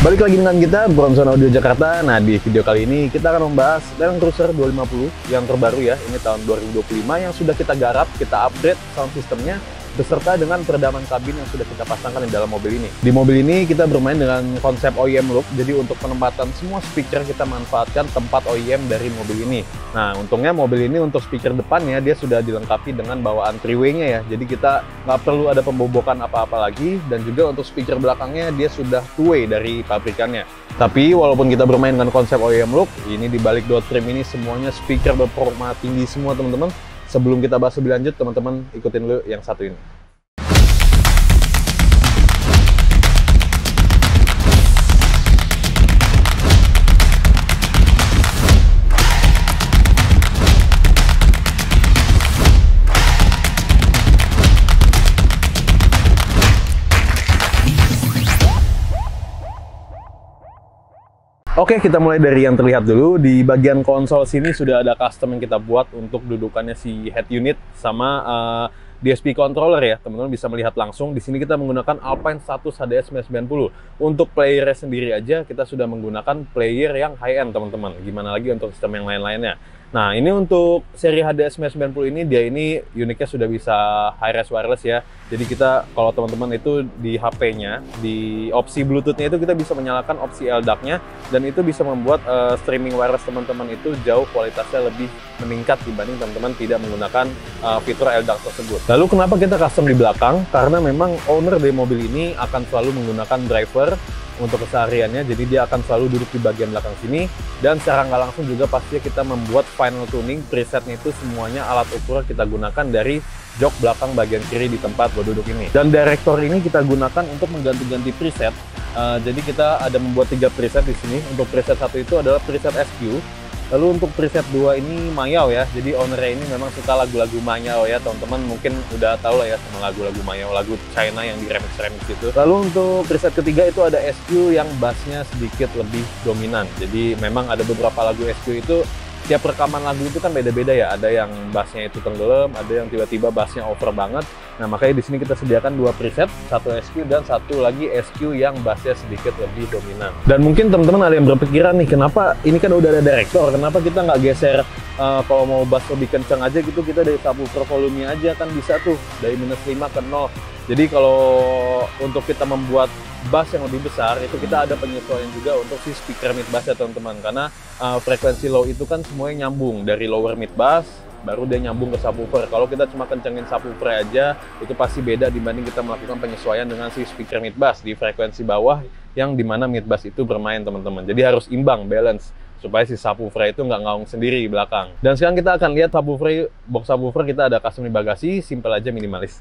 Balik lagi dengan kita, Bronson Audio Jakarta. Nah, di video kali ini kita akan membahas Land Cruiser 250 yang terbaru ya. Ini tahun 2025 yang sudah kita garap, kita upgrade sound systemnya beserta dengan peredaman kabin yang sudah kita pasangkan di dalam mobil ini. Di mobil ini kita bermain dengan konsep OEM look, jadi untuk penempatan semua speaker kita manfaatkan tempat OEM dari mobil ini. Nah, untungnya mobil ini untuk speaker depannya dia sudah dilengkapi dengan bawaan three-way-nya ya, jadi kita nggak perlu ada pembobokan apa-apa lagi, dan juga untuk speaker belakangnya dia sudah two-way dari pabrikannya. Tapi walaupun kita bermain dengan konsep OEM look, ini di balik door trim ini semuanya speaker berperforma tinggi semua teman-teman. Sebelum kita bahas lebih lanjut, teman-teman ikutin dulu yang satu ini. Oke, kita mulai dari yang terlihat dulu. Di bagian konsol sini sudah ada custom yang kita buat untuk dudukannya si head unit sama DSP controller ya. Teman-teman bisa melihat langsung. Di sini kita menggunakan Alpine Status HDS 990. Untuk playernya sendiri aja kita sudah menggunakan player yang high-end teman-teman. Gimana lagi untuk sistem yang lain-lainnya. Nah, ini untuk seri HDS 990 ini, dia ini uniknya sudah bisa high-res wireless ya. Jadi kita, kalau teman-teman itu di HP-nya, di opsi Bluetooth-nya itu kita bisa menyalakan opsi LDAC-nya, dan itu bisa membuat streaming wireless teman-teman itu jauh kualitasnya lebih meningkat dibanding teman-teman tidak menggunakan fitur LDAC tersebut. Lalu kenapa kita custom di belakang? Karena memang owner dari mobil ini akan selalu menggunakan driver untuk kesehariannya, jadi dia akan selalu duduk di bagian belakang sini, dan secara nggak langsung juga pastinya kita membuat final tuning presetnya itu semuanya alat ukur kita gunakan dari jok belakang bagian kiri di tempat duduk ini. Dan director ini kita gunakan untuk mengganti-ganti preset. Jadi kita ada membuat 3 preset di sini. Untuk preset 1 itu adalah preset SQ. Lalu untuk preset 2 ini Mayao ya, jadi ownernya ini memang suka lagu-lagu Mayao ya, teman-teman mungkin udah tahu lah ya sama lagu-lagu Mayao, lagu China yang di remix-remix itu. Lalu untuk preset ketiga itu ada SQ yang bassnya sedikit lebih dominan, jadi memang ada beberapa lagu SQ itu, tiap rekaman lagu itu kan beda-beda ya, ada yang bassnya itu tenggelam, ada yang tiba-tiba bassnya over banget. Nah, makanya di sini kita sediakan 2 preset, satu SQ dan satu lagi SQ yang bassnya sedikit lebih dominan. Dan mungkin teman-teman ada yang berpikiran nih, kenapa ini kan udah ada director, kenapa kita nggak geser kalau mau bass lebih kencang aja gitu, kita dari subwoofer volume aja kan bisa tuh, dari -5 ke 0. Jadi kalau untuk kita membuat bass yang lebih besar, itu kita ada penyesuaian juga untuk si speaker mid bass ya teman-teman, karena frekuensi low itu kan semuanya nyambung dari lower mid bass, baru dia nyambung ke subwoofer. Kalau kita cuma kencengin subwoofer aja, itu pasti beda dibanding kita melakukan penyesuaian dengan si speaker mid bass di frekuensi bawah yang dimana mid bass itu bermain teman-teman. Jadi harus imbang, balance, supaya si subwoofer itu nggak ngaung sendiri di belakang. Dan sekarang kita akan lihat subwoofer, box subwoofer kita ada custom di bagasi, simple aja, minimalis.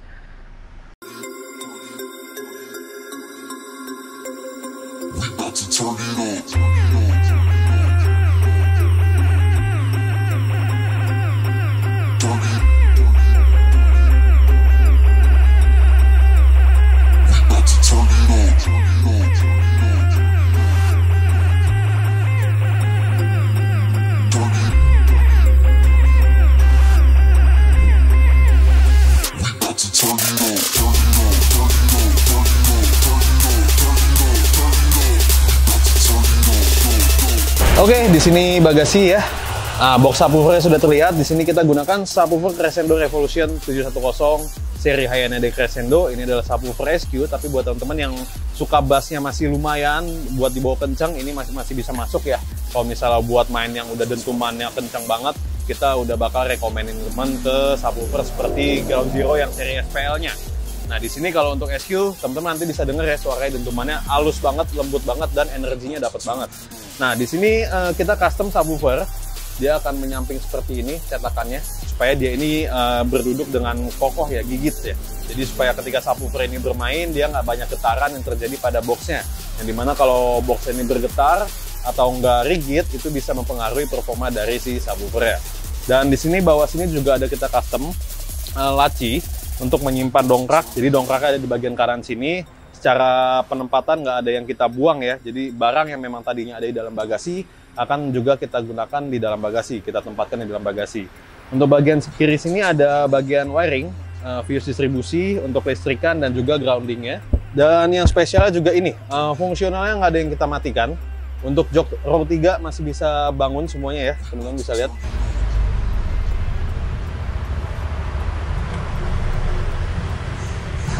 Oke, di sini bagasi ya. Nah, box subwoofernya sudah terlihat. Di sini kita gunakan subwoofer Crescendo Revolution 710 seri high-end dari Crescendo. Ini adalah subwoofer SQ, tapi buat teman-teman yang suka bassnya masih lumayan buat dibawa kencang, ini masih bisa masuk ya. Kalau misalnya buat main yang udah dentumannya kencang banget, kita udah bakal rekomenin teman ke subwoofer seperti Ground Zero yang seri SPL-nya. Nah, di sini kalau untuk SQ, teman-teman nanti bisa denger ya suaranya, dentumannya halus banget, lembut banget, dan energinya dapat banget. Nah, di sini kita custom subwoofer. Dia akan menyamping seperti ini cetakannya, supaya dia ini berduduk dengan kokoh ya, gigit ya. Jadi supaya ketika subwoofer ini bermain, dia nggak banyak getaran yang terjadi pada boxnya. Yang dimana kalau box ini bergetar atau nggak rigid, itu bisa mempengaruhi performa dari si subwoofer ya. Dan di sini bawah sini juga ada kita custom laci untuk menyimpan dongkrak. Jadi dongkraknya ada di bagian kanan sini. Secara penempatan nggak ada yang kita buang ya. Jadi barang yang memang tadinya ada di dalam bagasi akan juga kita gunakan di dalam bagasi. Kita tempatkan di dalam bagasi. Untuk bagian kiri sini ada bagian wiring, fuse distribusi untuk listrikan dan juga groundingnya. Dan yang spesialnya juga ini, fungsionalnya nggak ada yang kita matikan. Untuk jok row 3 masih bisa bangun semuanya ya, teman-teman bisa lihat.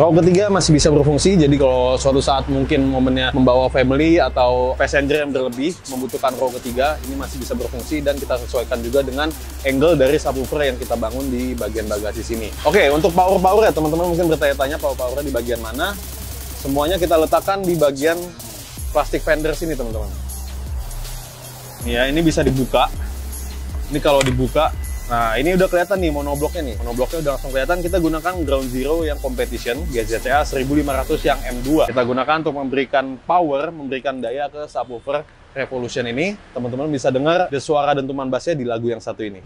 Row ketiga masih bisa berfungsi, jadi kalau suatu saat mungkin momennya membawa family atau passenger yang berlebih membutuhkan row ketiga, ini masih bisa berfungsi dan kita sesuaikan juga dengan angle dari subwoofer yang kita bangun di bagian bagasi sini. Oke, untuk power ya teman-teman mungkin bertanya-tanya power-nya di bagian mana. Semuanya kita letakkan di bagian plastik fender sini teman-teman. Ya, ini bisa dibuka. Ini kalau dibuka, nah ini udah kelihatan nih monobloknya nih. Monobloknya udah langsung kelihatan. Kita gunakan Ground Zero yang competition GZA 1500 yang M2. Kita gunakan untuk memberikan power, memberikan daya ke subwoofer Revolution ini. Teman-teman bisa dengar suara dentuman bassnya di lagu yang satu ini.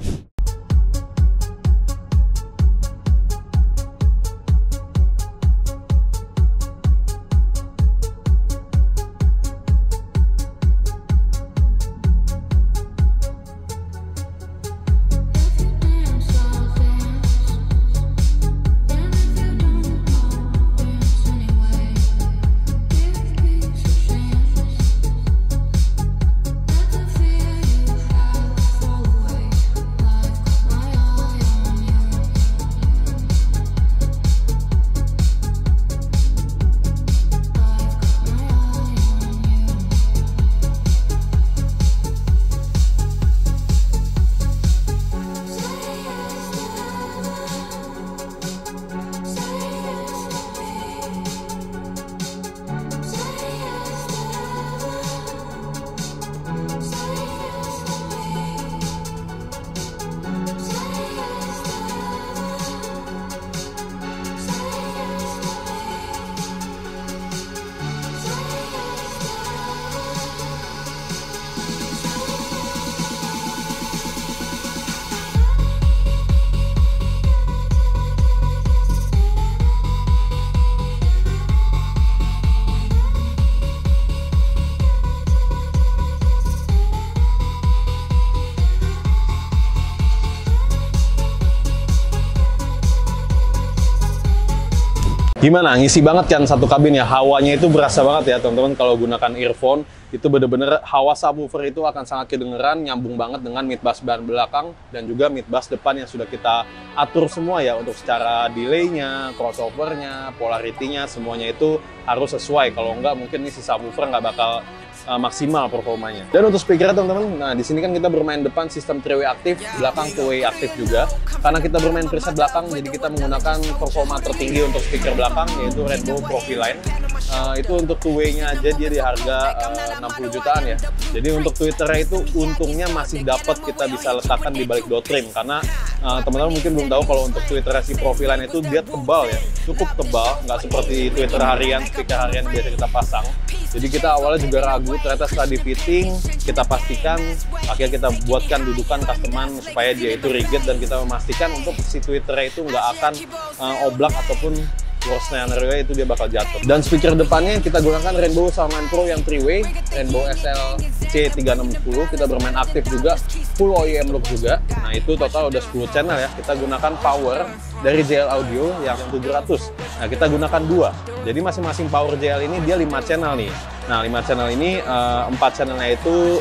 Gimana? Ngisi banget kan satu kabin ya, hawanya itu berasa banget ya teman-teman kalau gunakan earphone. Itu bener-bener hawa subwoofer itu akan sangat kedengeran, nyambung banget dengan mid bass ban belakang dan juga mid bass depan yang sudah kita atur semua ya untuk secara delay-nya, crossover-nya, polarity-nya, semuanya itu harus sesuai. Kalau enggak mungkin nih si subwoofer nggak bakal maksimal performanya. Dan untuk speaker teman-teman, nah di sini kan kita bermain depan sistem 3-way aktif, belakang 2-way aktif juga. Karena kita bermain preset belakang, jadi kita menggunakan performa tertinggi untuk speaker belakang yaitu Rainbow Profiline. Itu untuk 2-way-nya aja dia di harga 60 jutaan ya. Jadi untuk tweeternya itu untungnya masih dapat kita bisa letakkan di balik dot trim karena teman-teman mungkin belum tahu kalau untuk tweeternya si Profiline itu dia tebal ya, cukup tebal, nggak seperti tweeter harian, speaker harian biasa kita pasang. Jadi kita awalnya juga ragu, ternyata setelah di fitting kita pastikan, akhirnya kita buatkan dudukan customan supaya dia itu rigid dan kita memastikan untuk si tweeternya itu nggak akan oblak ataupun worst scenario itu dia bakal jatuh. Dan speaker depannya kita gunakan Rainbow Soundline Pro yang 3-way, Rainbow SL C360. Kita bermain aktif juga, full OEM look juga. Nah itu total udah 10 channel ya. Kita gunakan power dari JL Audio yang 700. Nah kita gunakan 2. Jadi masing-masing power JL ini dia 5 channel nih. Nah 5 channel ini 4 channelnya itu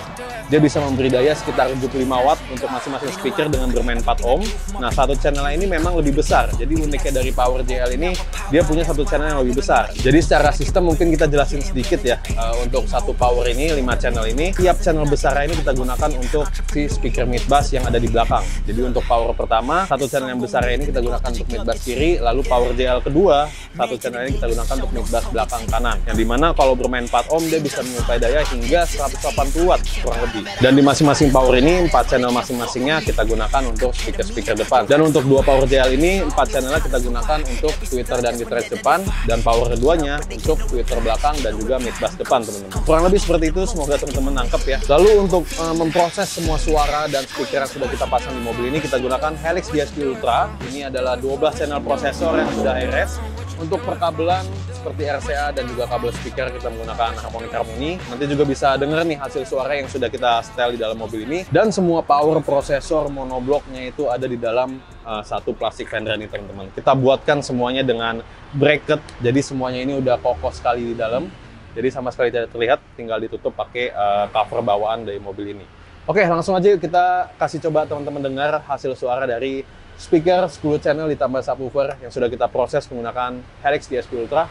dia bisa memberi daya sekitar 75 watt untuk masing-masing speaker dengan bermain 4 ohm. Nah, satu channel ini memang lebih besar. Jadi uniknya dari Power JL ini, dia punya satu channel yang lebih besar. Jadi secara sistem mungkin kita jelasin sedikit ya. Untuk satu power ini, 5 channel ini, tiap channel besar ini kita gunakan untuk si speaker mid bass yang ada di belakang. Jadi untuk power pertama, satu channel yang besar ini kita gunakan untuk mid bass kiri, lalu Power JL kedua, satu channel ini kita gunakan untuk mid bass belakang kanan. Yang dimana kalau bermain 4 ohm, dia bisa menyuplai daya hingga 180 watt kurang lebih. Dan di masing-masing power ini 4 channel masing-masingnya kita gunakan untuk speaker-speaker depan. Dan untuk 2 power JL ini 4 channelnya kita gunakan untuk tweeter dan guitarist depan, dan power keduanya untuk tweeter belakang dan juga mid bass depan teman-teman. Kurang lebih seperti itu, semoga teman-teman nangkep ya. Lalu untuk memproses semua suara dan speaker yang sudah kita pasang di mobil ini kita gunakan Helix DSP Ultra. Ini adalah 12 channel prosesor yang sudah high res. Untuk perkabelan seperti RCA dan juga kabel speaker kita menggunakan Harmonic Harmony. Nanti juga bisa denger nih hasil suara yang sudah kita setel di dalam mobil ini. Dan semua power prosesor monobloknya itu ada di dalam satu plastik fender ini teman-teman. Kita buatkan semuanya dengan bracket, jadi semuanya ini udah kokoh sekali di dalam. Jadi sama sekali tidak terlihat, tinggal ditutup pakai cover bawaan dari mobil ini. Oke, langsung aja kita kasih coba teman-teman dengar hasil suara dari speaker 10 channel ditambah subwoofer yang sudah kita proses menggunakan Helix DSP Ultra.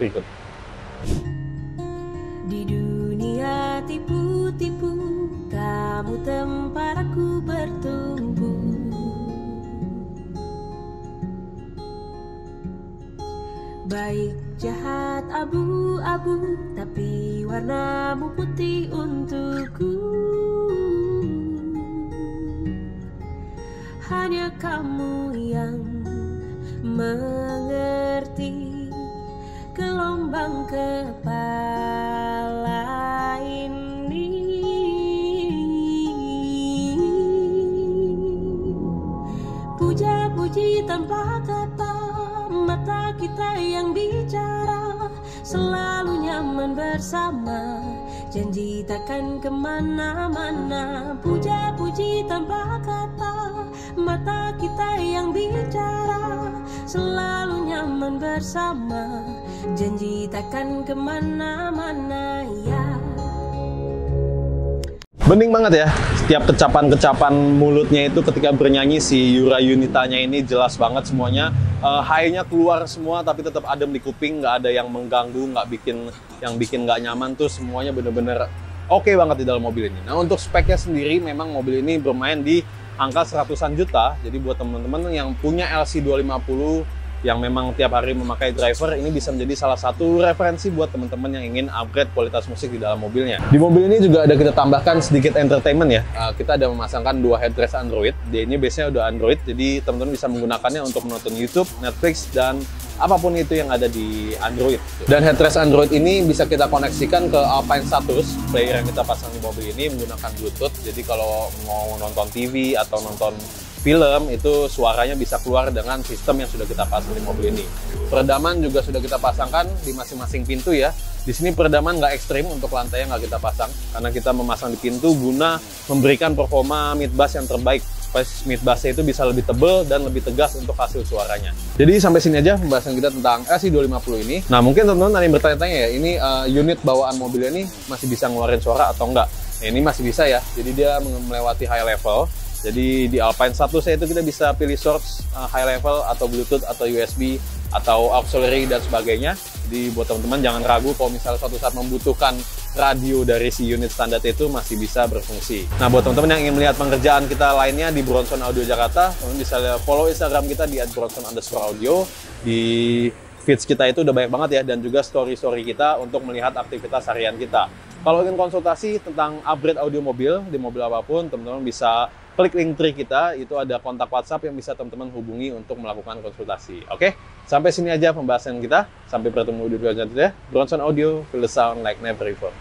Berikut. Di dunia tipu-tipu, kamu tempat aku bertumbuh. Baik jahat abu-abu, tapi warnamu putih untukku. Hanya kamu yang mengerti gelombang kepala ini. Puja-puji tanpa kata, mata kita yang bicara, selalu nyaman bersama, janji takkan kemana-mana. Puja-puji tanpa kata, mata kita yang bicara, selalu nyaman bersama, janji takkan kemana-mana ya. Bening banget ya, setiap kecapan-kecapan mulutnya itu ketika bernyanyi si Yura Yunitanya ini jelas banget semuanya. High-nya keluar semua tapi tetap adem di kuping, nggak ada yang mengganggu, nggak bikin nggak nyaman tuh, semuanya bener-bener oke banget di dalam mobil ini. Nah untuk speknya sendiri memang mobil ini bermain di angka 100-an juta, jadi buat teman-teman yang punya LC250 yang memang tiap hari memakai driver, ini bisa menjadi salah satu referensi buat teman-teman yang ingin upgrade kualitas musik di dalam mobilnya. Di mobil ini juga ada kita tambahkan sedikit entertainment ya. Kita ada memasangkan 2 headrest Android. Dia ini biasanya udah Android, jadi teman-teman bisa menggunakannya untuk menonton YouTube, Netflix, dan apapun itu yang ada di Android. Dan headrest Android ini bisa kita koneksikan ke Alpine Status, player yang kita pasang di mobil ini menggunakan Bluetooth. Jadi kalau mau nonton TV atau nonton film itu suaranya bisa keluar dengan sistem yang sudah kita pasang di mobil ini. Peredaman juga sudah kita pasangkan di masing-masing pintu ya. Di sini peredaman nggak ekstrim, untuk lantai nggak kita pasang karena kita memasang di pintu guna memberikan performa mid bass yang terbaik. Mid bassnya itu bisa lebih tebal dan lebih tegas untuk hasil suaranya. Jadi sampai sini aja pembahasan kita tentang LC250 ini. Nah mungkin teman-teman ada yang bertanya-tanya ya, ini unit bawaan mobilnya ini masih bisa ngeluarin suara atau enggak? Nah, ini masih bisa ya, jadi dia melewati high level. Jadi di Alpine Status itu kita bisa pilih source high level atau Bluetooth atau USB atau auxiliary dan sebagainya. Jadi buat teman-teman jangan ragu kalau misalnya suatu saat membutuhkan radio dari si unit standar itu masih bisa berfungsi. Nah buat teman-teman yang ingin melihat pengerjaan kita lainnya di Bronson Audio Jakarta, teman bisa follow Instagram kita di @bronson_audio. Di feeds kita itu udah banyak banget ya, dan juga story-story kita untuk melihat aktivitas harian kita. Kalau ingin konsultasi tentang upgrade audio mobil, di mobil apapun, teman-teman bisa klik link tree kita, itu ada kontak WhatsApp yang bisa teman-teman hubungi untuk melakukan konsultasi. Oke, sampai sini aja pembahasan kita. Sampai bertemu di video selanjutnya. Bronson Audio, feel the sound like never before.